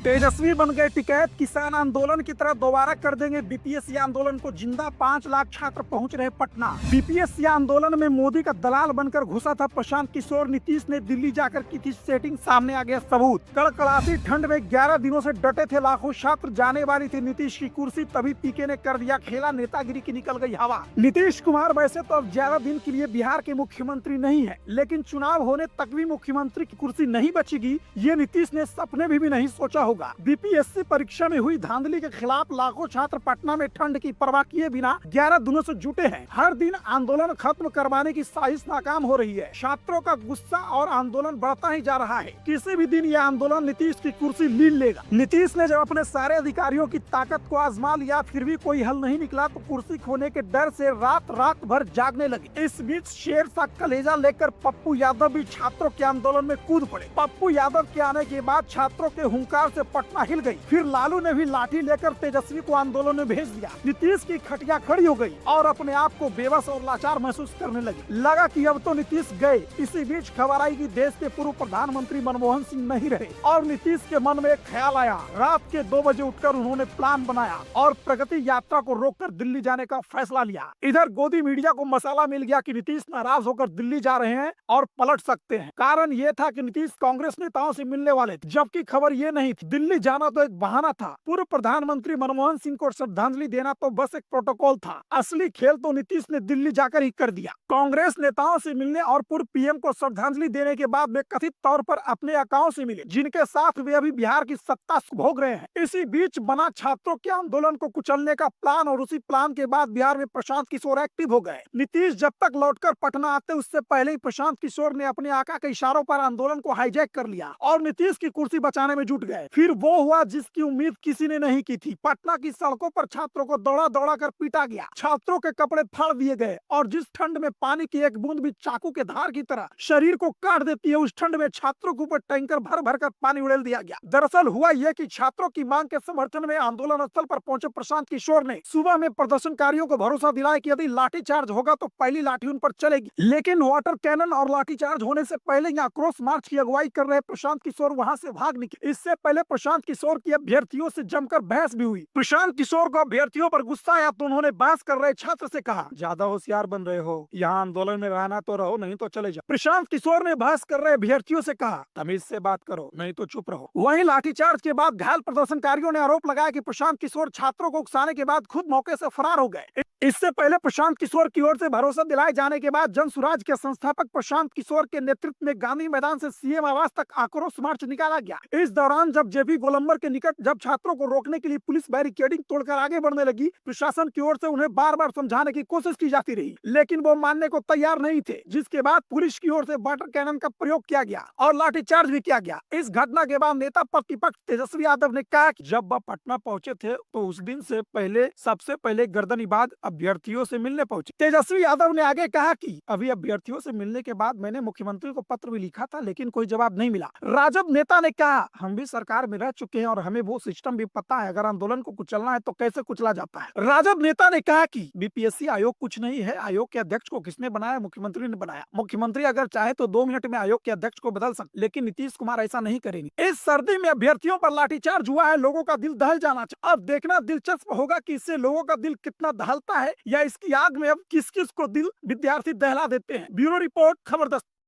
तेजस्वी बन गए टिकैत, किसान आंदोलन की तरह दोबारा कर देंगे बीपीएससी आंदोलन को जिंदा। 5 लाख छात्र पहुंच रहे पटना। बीपीएससी आंदोलन में मोदी का दलाल बनकर घुसा था प्रशांत किशोर। नीतीश ने दिल्ली जाकर की थी सेटिंग, सामने आ गया सबूत। कड़कड़ाती ठंड में 11 दिनों से डटे थे लाखों छात्र। जाने वाली थी नीतीश की कुर्सी, तभी पीके ने कर दिया खेला। नेतागिरी की निकल गई हवा। नीतीश कुमार वैसे तो अब 11 दिन के लिए बिहार के मुख्यमंत्री नहीं है, लेकिन चुनाव होने तक भी मुख्यमंत्री की कुर्सी नहीं बचेगी, ये नीतीश ने सपने भी नहीं सोचा होगा। बीपीएससी परीक्षा में हुई धांधली के खिलाफ लाखों छात्र पटना में ठंड की परवाह किए बिना 11 दिनों से जुटे हैं। हर दिन आंदोलन खत्म करवाने की साजिश नाकाम हो रही है। छात्रों का गुस्सा और आंदोलन बढ़ता ही जा रहा है। किसी भी दिन यह आंदोलन नीतीश की कुर्सी लीन लेगा। नीतीश ने जब अपने सारे अधिकारियों की ताकत को आजमा लिया, फिर भी कोई हल नहीं निकला, तो कुर्सी खोने के डर से रात भर जागने लगे। इस बीच शेर सा कलेजा लेकर पप्पू यादव भी छात्रों के आंदोलन में कूद पड़े। पप्पू यादव के आने के बाद छात्रों के हुंकार से पटना हिल गई। फिर लालू ने भी लाठी लेकर तेजस्वी को आंदोलन में भेज दिया। नीतीश की खटिया खड़ी हो गई और अपने आप को बेबस और लाचार महसूस करने लगी। लगा कि अब तो नीतीश गए। इसी बीच खबर आई कि देश के पूर्व प्रधानमंत्री मनमोहन सिंह नहीं रहे और नीतीश के मन में एक ख्याल आया। रात के 2 बजे उठकर उन्होंने प्लान बनाया और प्रगति यात्रा को रोककर दिल्ली जाने का फैसला लिया। इधर गोदी मीडिया को मसाला मिल गया कि नीतीश नाराज होकर दिल्ली जा रहे हैं और पलट सकते हैं। कारण ये था कि नीतीश कांग्रेस नेताओं से मिलने वाले थे, जबकि खबर ये नहीं थी। दिल्ली जाना तो एक बहाना था। पूर्व प्रधानमंत्री मनमोहन सिंह को श्रद्धांजलि देना तो बस एक प्रोटोकॉल था। असली खेल तो नीतीश ने दिल्ली जाकर ही कर दिया। कांग्रेस नेताओं से मिलने और पूर्व पीएम को श्रद्धांजलि देने के बाद वे कथित तौर पर अपने आकाओं से मिले, जिनके साथ वे अभी बिहार की सत्ता भोग रहे हैं। इसी बीच बना छात्रों के आंदोलन को कुचलने का प्लान और उसी प्लान के बाद बिहार में प्रशांत किशोर एक्टिव हो गए। नीतीश जब तक लौटकर पटना आते उससे पहले ही प्रशांत किशोर ने अपने आका के इशारों पर आंदोलन को हाईजैक कर लिया और नीतीश की कुर्सी बचाने में जुट गए। फिर वो हुआ जिसकी उम्मीद किसी ने नहीं की थी। पटना की सड़कों पर छात्रों को दौड़ा दौड़ा कर पीटा गया। छात्रों के कपड़े फाड़ दिए गए और जिस ठंड में पानी की एक बूंद भी चाकू के धार की तरह शरीर को काट देती है, उस ठंड में छात्रों के ऊपर टैंकर भर भर कर पानी उड़ेल दिया गया। दरअसल हुआ यह कि छात्रों की मांग के समर्थन में आंदोलन स्थल पर पहुंचे प्रशांत किशोर ने सुबह में प्रदर्शनकारियों को भरोसा दिलाया कि यदि लाठीचार्ज होगा तो पहली लाठी उन पर चलेगी। लेकिन वाटर कैनन और लाठीचार्ज होने से पहले ही आक्रोश मार्च की अगुवाई कर रहे प्रशांत किशोर वहां से भाग निकले। इससे पहले प्रशांत किशोर की अभ्यर्थियों से जमकर बहस भी हुई। प्रशांत किशोर को अभ्यर्थियों पर गुस्सा आया तो उन्होंने बहस कर रहे छात्र से कहा, ज्यादा होशियार बन रहे हो, यहाँ आंदोलन में रहना तो रहो, नहीं तो चले जाओ। प्रशांत किशोर ने बहस कर रहे अभ्यर्थियों से कहा, तमीज से बात करो, नहीं तो चुप रहो। वहीं लाठीचार्ज के बाद घायल प्रदर्शनकारियों ने आरोप लगाया कि प्रशांत किशोर छात्रों को उकसाने के बाद खुद मौके से फरार हो गए। इससे पहले प्रशांत किशोर की ओर से भरोसा दिलाए जाने के बाद जन सुराज के संस्थापक प्रशांत किशोर के नेतृत्व में गांधी मैदान से सीएम आवास तक आक्रोश मार्च निकाला गया। इस दौरान जब जेपी गोलंबर के निकट जब छात्रों को रोकने के लिए पुलिस बैरिकेडिंग तोड़कर आगे बढ़ने लगी, प्रशासन की ओर से उन्हें बार बार समझाने की कोशिश की जाती रही, लेकिन वो मानने को तैयार नहीं थे। जिसके बाद पुलिस की ओर से वाटर कैनन का प्रयोग किया गया और लाठीचार्ज भी किया गया। इस घटना के बाद नेता प्रतिपक्ष तेजस्वी यादव ने कहा कि जब वह पटना पहुंचे थे तो उस दिन से पहले सबसे पहले गर्दनीबाज अभ्यर्थियों से मिलने पहुंचे। तेजस्वी यादव ने आगे कहा कि अभी अभ्यर्थियों से मिलने के बाद मैंने मुख्यमंत्री को पत्र भी लिखा था, लेकिन कोई जवाब नहीं मिला। राजद नेता ने कहा, हम भी सरकार में रह चुके हैं और हमें वो सिस्टम भी पता है, अगर आंदोलन को कुचलना है तो कैसे कुचला जाता है। राजद नेता ने कहा कि बीपीएससी आयोग कुछ नहीं है, आयोग के अध्यक्ष को किसने बनाया? मुख्यमंत्री ने बनाया। मुख्यमंत्री अगर चाहे तो 2 मिनट में आयोग के अध्यक्ष को बदल सकते, लेकिन नीतीश कुमार ऐसा नहीं करेंगे। इस सर्दी में अभ्यर्थियों पर लाठीचार्ज हुआ है, लोगों का दिल दहल जाना चाहिए। अब देखना दिलचस्प होगा कि इससे लोगों का दिल कितना दहलता है या इसकी आग में अब किस किस को दिल विद्यार्थी दहला देते हैं। ब्यूरो रिपोर्ट, खबर 10।